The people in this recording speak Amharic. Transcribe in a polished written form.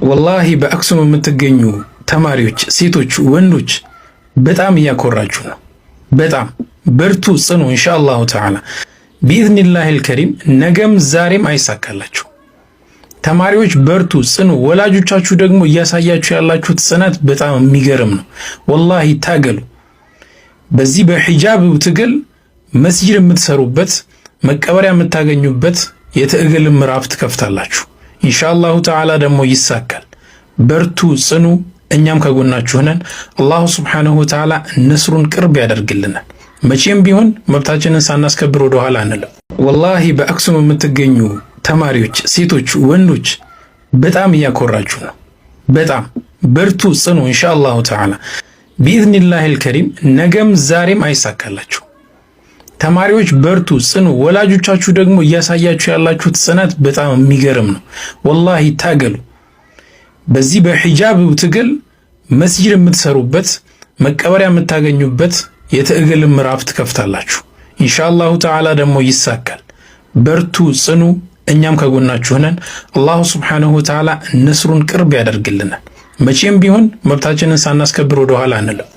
ወላሂ በአክሱም የምትገኙ ተማሪዎች ሴቶች፣ ወንዶች በጣም እያኮራችሁ ነው። በጣም በርቱ፣ ጽኑ። ኢንሻአላሁ ተዓላ ቢኢዝኒላሂል ከሪም ነገም ዛሬም አይሳካላችሁ። ተማሪዎች በርቱ፣ ጽኑ። ወላጆቻችሁ ደግሞ እያሳያችሁ ያላችሁት ጽናት በጣም የሚገርም ነው። ወላሂ ታገሉ። በዚህ በሂጃብ ትግል መስጂድ የምትሰሩበት መቀበሪያ የምታገኙበት የትግል ምዕራፍ ትከፍታላችሁ። ኢንሻአላሁ ተዓላ ደግሞ ይሳካል። በርቱ፣ ጽኑ። እኛም ከጎናችሁ ነን። አላሁ ሱብሓነሁ ወተዓላ ነስሩን ቅርብ ያደርግልናል። መቼም ቢሆን መብታችንን ሳናስከብር ወደ ኋላ አንልም። ወላሂ በአክሱም የምትገኙ ተማሪዎች፣ ሴቶች፣ ወንዶች በጣም እያኮራችሁ ነው። በጣም በርቱ፣ ጽኑ። ኢንሻአላሁ ተዓላ ቢኢዝኒላሂል ከሪም ነገም ዛሬም አይሳካላችሁ። ተማሪዎች በርቱ፣ ጽኑ። ወላጆቻችሁ ደግሞ እያሳያችሁ ያላችሁት ጽናት በጣም የሚገርም ነው። ወላሂ ታገሉ። በዚህ በሂጃብ ትግል መስጂድ የምትሰሩበት መቀበሪያ የምታገኙበት የትግል ምዕራፍ ትከፍታላችሁ። ኢንሻአላሁ ተዓላ ደግሞ ይሳካል። በርቱ፣ ጽኑ። እኛም ከጎናችሁ ነን። አላሁ ሱብሓነሁ ወተዓላ ነስሩን ቅርብ ያደርግልናል። መቼም ቢሆን መብታችንን ሳናስከብር ወደ ኋላ አንልም።